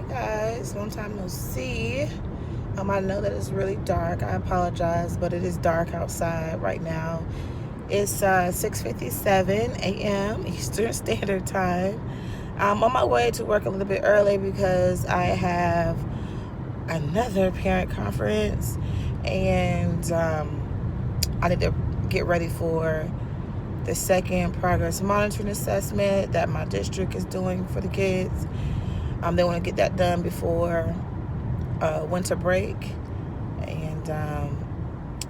Hey guys, long time no see. I know that it's really dark. I apologize, but it is dark outside right now. It's 6:57 a.m. Eastern Standard Time. I'm on my way to work a little bit early because I have another parent conference, and I need to get ready for the second progress monitoring assessment that my district is doing for the kids. They want to get that done before winter break, and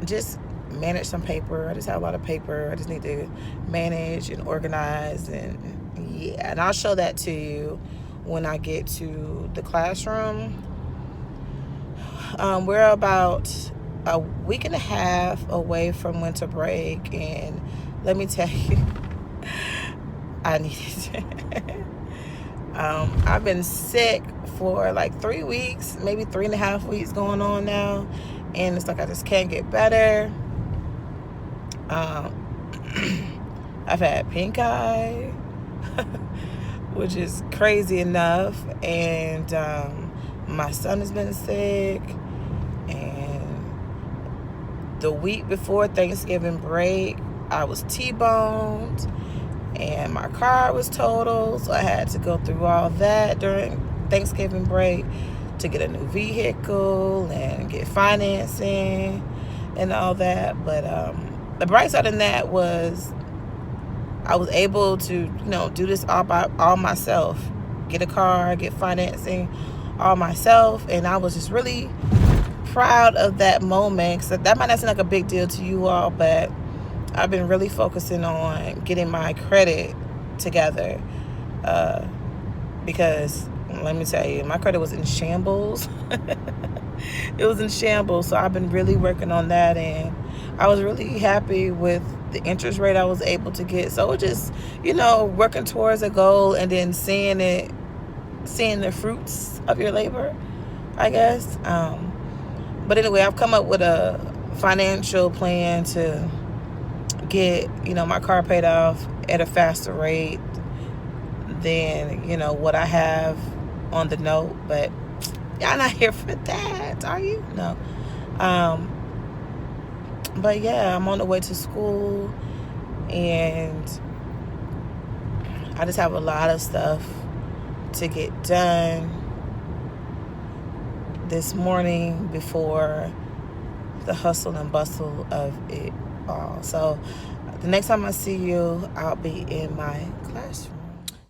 just manage some paper. I just have a lot of paper. I just need to manage and organize, and yeah, and I'll show that to you when I get to the classroom. We're about a week and a half away from winter break, and let me tell you, I needed it. I've been sick for like 3 weeks, maybe 3.5 weeks going on now, and it's like I just can't get better. I've had pink eye, which is crazy enough, and my son has been sick, and the week before Thanksgiving break, I was T-boned, and my car was totaled, so I had to go through all that during Thanksgiving break to get a new vehicle and get financing and all that. But the bright side in that was I was able to, do this all myself, get a car, get financing all myself, and I was just really proud of that moment. So that might not seem like a big deal to you all, but I've been really focusing on getting my credit together, because let me tell you, my credit was in shambles. It was in shambles, so I've been really working on that, and I was really happy with the interest rate I was able to get. So it just, working towards a goal and then seeing the fruits of your labor, I guess. But anyway, I've come up with a financial plan to get my car paid off at a faster rate than what I have on the note. But y'all not here for that, are you? No. But yeah, I'm on the way to school, and I just have a lot of stuff to get done this morning before the hustle and bustle of it all. So the next time I see you, I'll be in my classroom.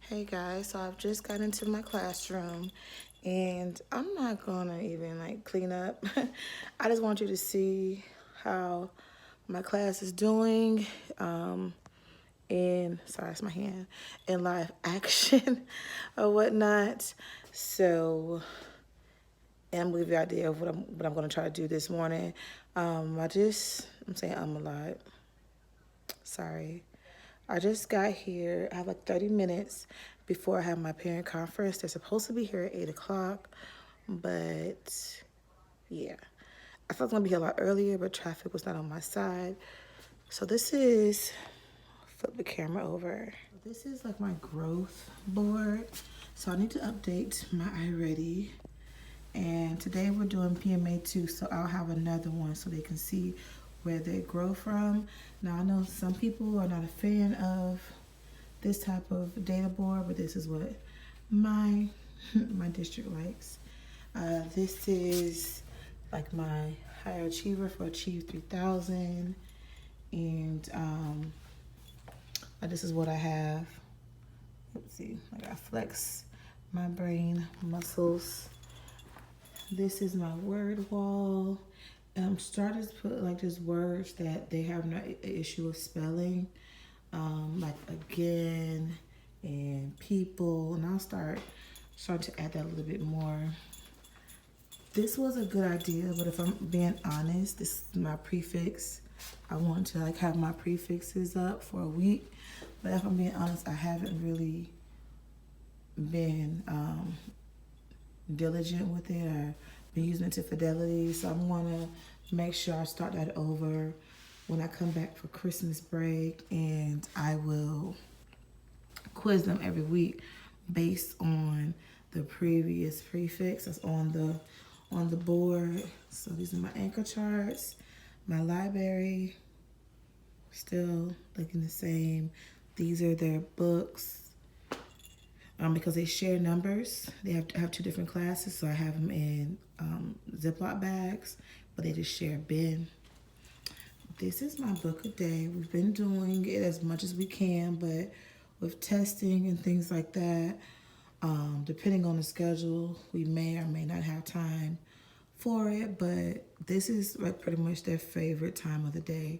Hey guys, so I've just got into my classroom, and I'm not gonna even clean up. I just want you to see how my class is doing, in, sorry, it's my hand, in live action or whatnot. So, and I'm gonna give you an idea of what I'm gonna try to do this morning. I'm saying I'm a lot. Sorry. I just got here. I have like 30 minutes before I have my parent conference. They're supposed to be here at 8 o'clock, but yeah. I thought it was gonna be here a lot earlier, but traffic was not on my side. So this is, flip the camera over. This is like my growth board. So I need to update my iReady. And today we're doing PMA 2, so I'll have another one so they can see where they grow from. Now I know some people are not a fan of this type of data board, but this is what my my district likes. This is like my higher achiever for Achieve 3000, and this is what I have. Let's see, I got flex my brain muscles. This is my word wall. I'm starting to put like just words that they have no issue of spelling, like again and people, and I'll start to add that a little bit more. This was a good idea, but if I'm being honest, this is my prefix. I want to have my prefixes up for a week, but if I'm being honest, I haven't really been diligent with it or been using it to fidelity. So I'm gonna make sure I start that over when I come back for Christmas break, and I will quiz them every week based on the previous prefix that's on the board. So these are my anchor charts. My library, still looking the same. These are their books. Because they share numbers. They have two different classes, so I have them in Ziploc bags, but they just share a bin. This is my book a day. We've been doing it as much as we can, but with testing and things like that, depending on the schedule, we may or may not have time for it, but this is like pretty much their favorite time of the day,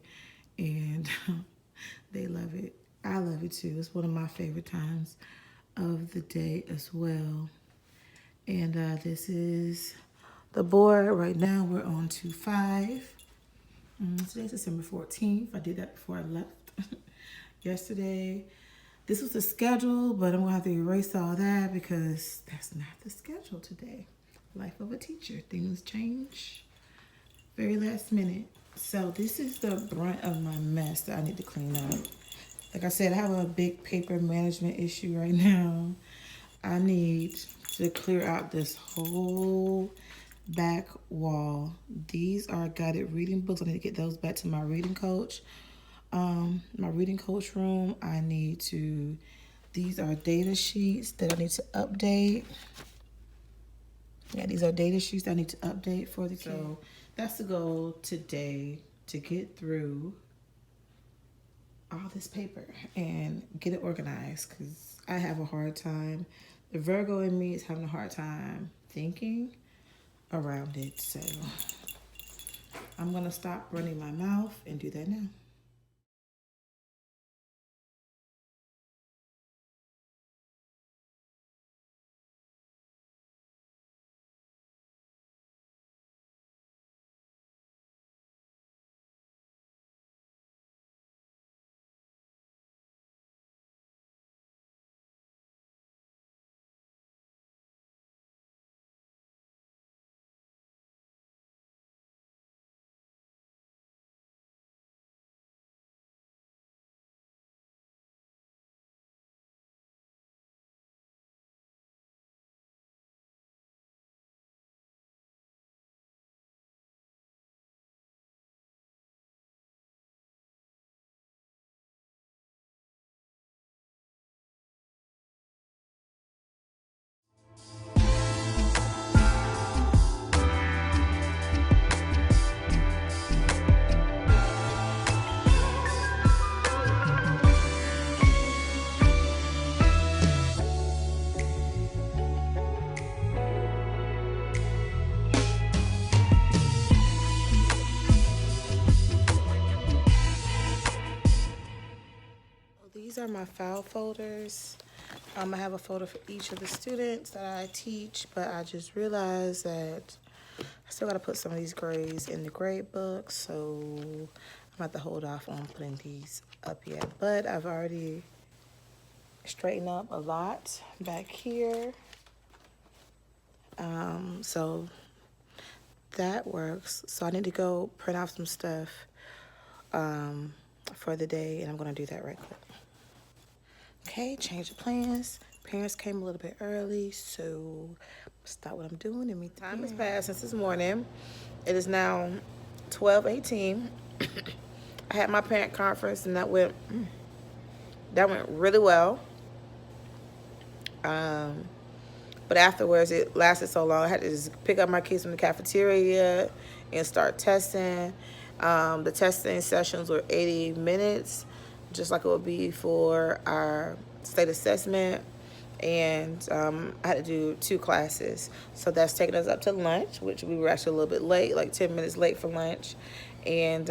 and they love it. I love it too. It's one of my favorite times of the day as well. And this is the board. Right now we're on 2-5. Today's December 14th. I did that before I left yesterday. This was the schedule, but I'm gonna have to erase all that because that's not the schedule today. Life of a teacher, things change very last minute. So this is the brunt of my mess that I need to clean up. Like I said, I have a big paper management issue right now. I need to clear out this whole back wall. These are guided reading books. I need to get those back to my reading coach. My reading coach room. These are data sheets that I need to update. Yeah, these are data sheets that I need to update for the kids. So that's the goal today, to get through all this paper and get it organized, because I have a hard time. The Virgo in me is having a hard time thinking around it. So I'm gonna stop running my mouth and do that now. These are my file folders. I have a folder for each of the students that I teach, but I just realized that I still got to put some of these grades in the grade book, so I'm about to hold off on putting these up yet. But I've already straightened up a lot back here. So that works. So I need to go print out some stuff for the day, and I'm going to do that right quick. Okay, change of plans. Parents came a little bit early, so stop what I'm doing and meet the time has passed since this morning. It is now 12:18. I had my parent conference, and that went really well. But afterwards, it lasted so long, I had to just pick up my kids from the cafeteria and start testing. The testing sessions were 80 minutes, just like it would be for our state assessment. And I had to do 2 classes. So that's taking us up to lunch, which we were actually a little bit late, like 10 minutes late for lunch. And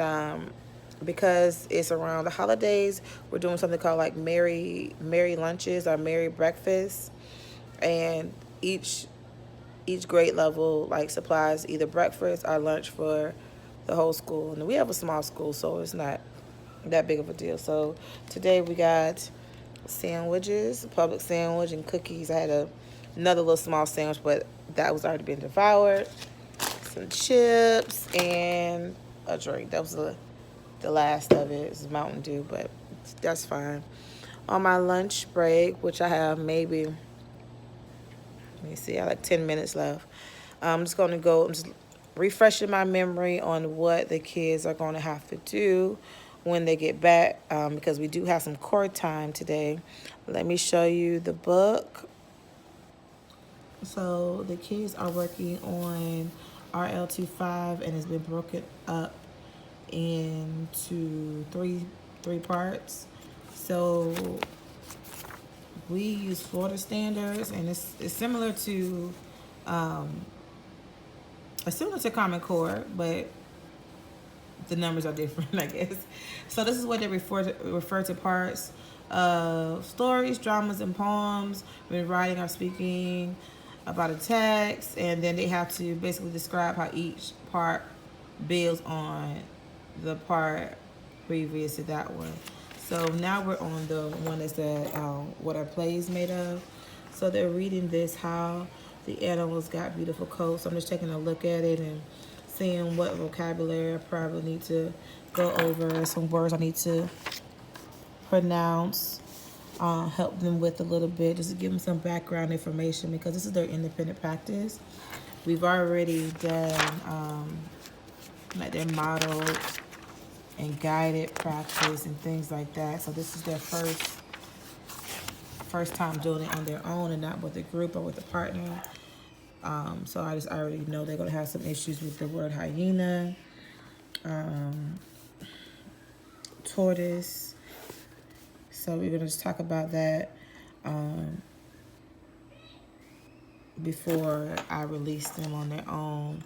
because it's around the holidays, we're doing something called like Merry Lunches or Merry Breakfast. And each grade level like supplies either breakfast or lunch for the whole school. And we have a small school, so it's not that big of a deal. So today we got sandwiches, a public sandwich, and cookies. I had another little small sandwich, but that was already been devoured. Some chips and a drink. That was the last of it. It was Mountain Dew, but that's fine. On my lunch break, which I have maybe Let me see, I have like 10 minutes left. I'm just going to go, I'm just refreshing my memory on what the kids are going to have to do when they get back, because we do have some core time today. Let me show you the book. So the kids are working on RL25, and it's been broken up into three parts. So we use Florida standards, and it's similar to Common Core, but the numbers are different, I guess. So this is what they refer to parts of stories, dramas, and poems when writing or speaking about a text, and then they have to basically describe how each part builds on the part previous to that one. So now we're on the one that's what our play is made of. So they're reading this, how the animals got beautiful coats. So I'm just taking a look at it and seeing what vocabulary I probably need to go over, some words I need to pronounce, help them with a little bit, just to give them some background information, because this is their independent practice. We've already done like their model and guided practice and things like that. So this is their first time doing it on their own and not with a group or with a partner. So I already know they're gonna have some issues with the word hyena, tortoise. So we're gonna just talk about that before I release them on their own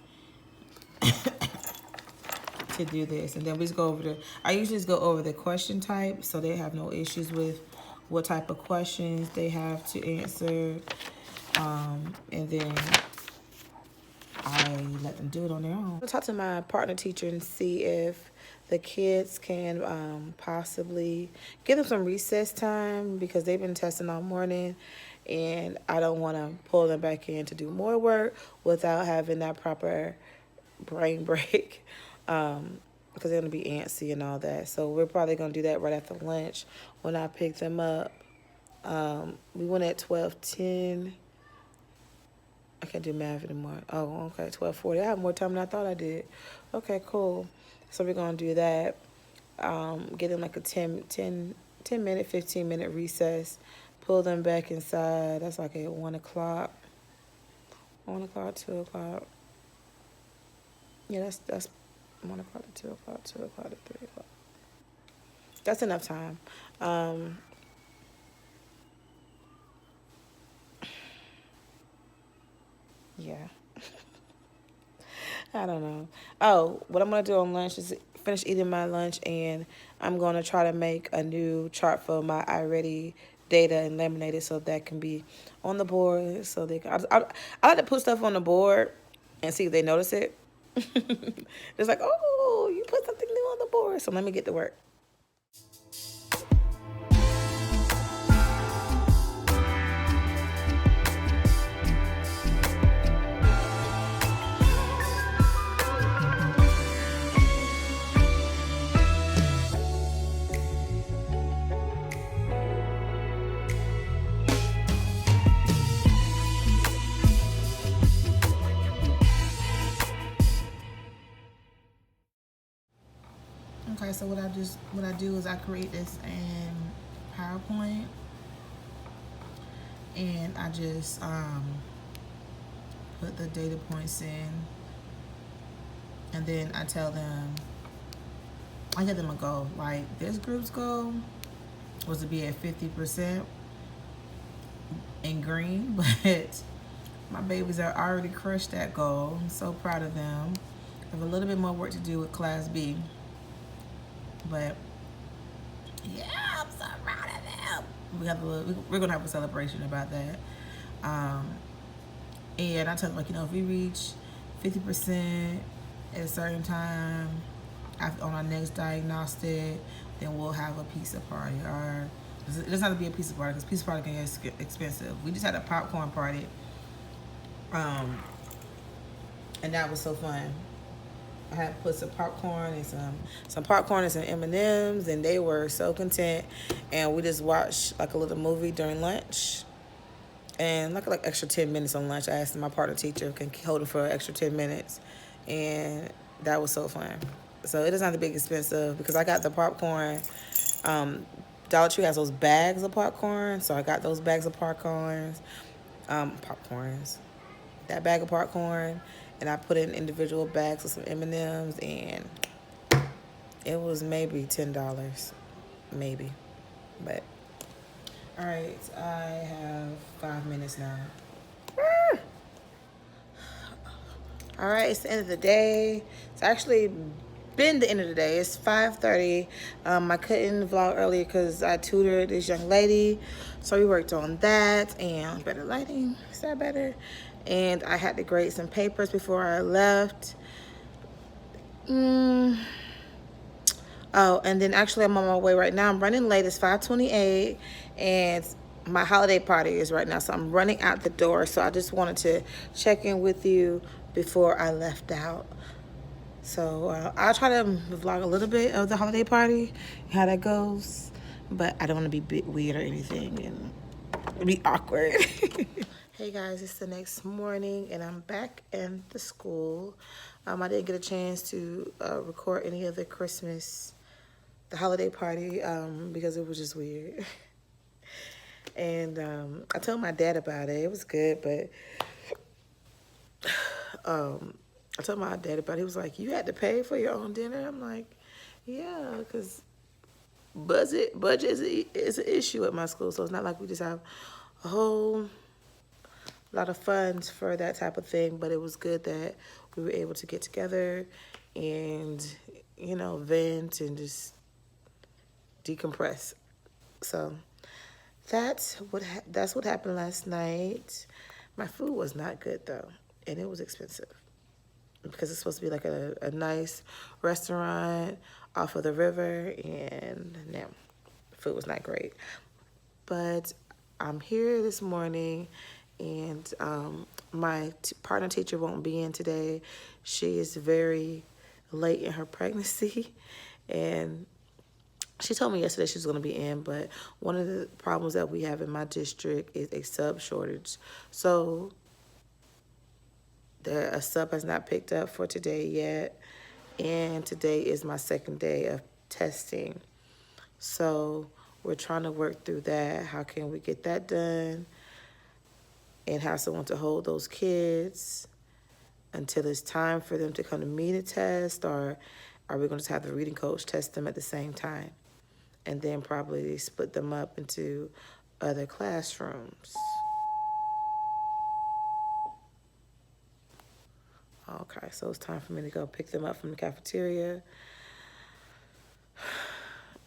to do this. And then we just go over I usually just go over the question type, so they have no issues with what type of questions they have to answer. And then I let them do it on their own. I'll talk to my partner teacher and see if the kids can possibly give them some recess time, because they've been testing all morning, and I don't want to pull them back in to do more work without having that proper brain break, because they're going to be antsy and all that. So we're probably going to do that right after lunch when I pick them up. We went at 12:10. I can't do math anymore. Oh, okay, 12:40. I have more time than I thought I did. Okay, cool. So we're going to do that. Get them like a 10 minute, 15-minute recess. Pull them back inside. That's like at 1 o'clock. 1 o'clock, 2 o'clock. Yeah, that's 1 o'clock to 2 o'clock, 2 o'clock to 3 o'clock. That's enough time. Yeah. I don't know. Oh, what I'm going to do on lunch is finish eating my lunch, and I'm going to try to make a new chart for my iReady data and laminate it so that can be on the board. So they can, I like to put stuff on the board and see if they notice it. It's like, oh, you put something new on the board. So let me get to work. Okay, so what I do is I create this in PowerPoint, and I just put the data points in, and then I tell them, I give them a goal. Like this group's goal was to be at 50% in green, but my babies are already crushed that goal. I'm so proud of them. I have a little bit more work to do with Class B. But yeah, I'm so proud of them. We're gonna have a celebration about that. And I tell them, like, if we reach 50% at a certain time on our next diagnostic, then we'll have a pizza party. Or it doesn't have to be a pizza party, because pizza party can get expensive. We just had a popcorn party, and that was so fun. I had put some popcorn and some M&Ms, and they were so content. And we just watched like a little movie during lunch. and like extra 10 minutes on lunch. I asked my partner teacher can hold it for an extra 10 minutes, and that was so fun. So it is not a big expensive because I got the popcorn. Um, Dollar Tree has those bags of popcorn, so I got those bags of popcorns, popcorns, that bag of popcorn, and I put it in individual bags with some M&Ms, and it was maybe $10, maybe, but all right, I have 5 minutes now. All right, it's the end of the day. It's actually been the end of the day. It's 5:30. I couldn't vlog earlier because I tutored this young lady. So we worked on that and better lighting. Is that better? And I had to grade some papers before I left. Oh, and then actually I'm on my way right now. I'm running late. It's 5:28 and my holiday party is right now. So I'm running out the door. So I just wanted to check in with you before I left out. So I'll try to vlog a little bit of the holiday party, how that goes. But I don't want to be weird or anything and be awkward. Hey guys, it's the next morning and I'm back in the school. I didn't get a chance to record any of the holiday party, because it was just weird. And I told my dad about it. It was good, but I told my dad about it. He was like, you had to pay for your own dinner? I'm like, yeah, because budget is an issue at my school. So it's not like we just have a whole lot of funds for that type of thing. But it was good that we were able to get together and, you know, vent and just decompress. So that's what happened last night. My food was not good, though, and it was expensive, because it's supposed to be like a nice restaurant off of the river, and no, the food was not great. But I'm here this morning, and my partner teacher won't be in today. She is very late in her pregnancy, and she told me yesterday she was going to be in, but one of the problems that we have in my district is a sub shortage. So a sub has not picked up for today yet, and today is my second day of testing. So we're trying to work through that. How can we get that done and have someone to hold those kids until it's time for them to come to me to test, or are we going to have the reading coach test them at the same time and then probably split them up into other classrooms? Okay, so it's time for me to go pick them up from the cafeteria.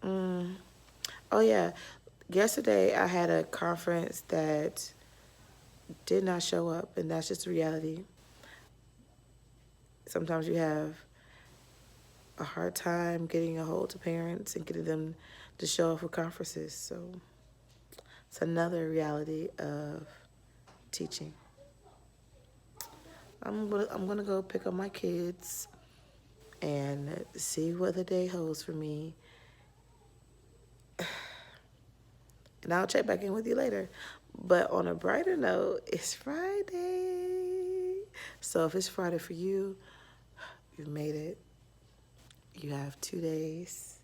Oh, yeah. Yesterday, I had a conference that did not show up, and that's just reality. Sometimes you have a hard time getting a hold of parents and getting them to show up for conferences. So it's another reality of teaching. I'm gonna go pick up my kids and see what the day holds for me. And I'll check back in with you later. But on a brighter note, it's Friday. So if it's Friday for you, you've made it. You have 2 days.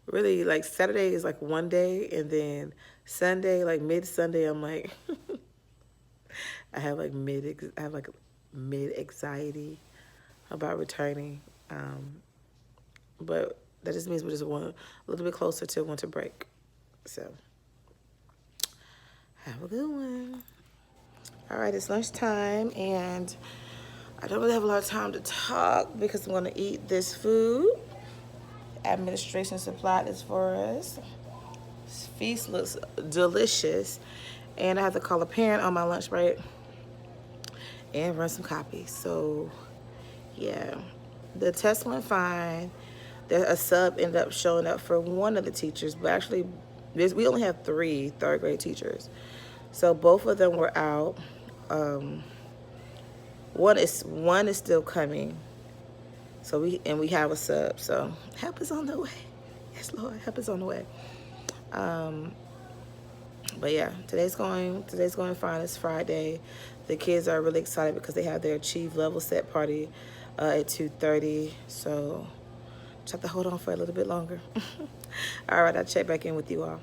Really, like Saturday is like one day, and then Sunday, like mid-Sunday, I'm like, I have like mid anxiety about returning. But that just means we're just a little bit closer to winter break. So have a good one. All right, it's lunchtime, and I don't really have a lot of time to talk because I'm gonna eat this food. Administration supplied this for us. This feast looks delicious, and I have to call a parent on my lunch break and run some copies. So yeah, the test went fine. A sub ended up showing up for one of the teachers, but actually we only have 3 third grade teachers. So both of them were out. One is still coming. So we have a sub. So help is on the way. Yes, Lord, help is on the way. But yeah, today's going fine. It's Friday. The kids are really excited because they have their Achieve Level Set party at 2:30. So just have to hold on for a little bit longer. All right, I'll check back in with you all.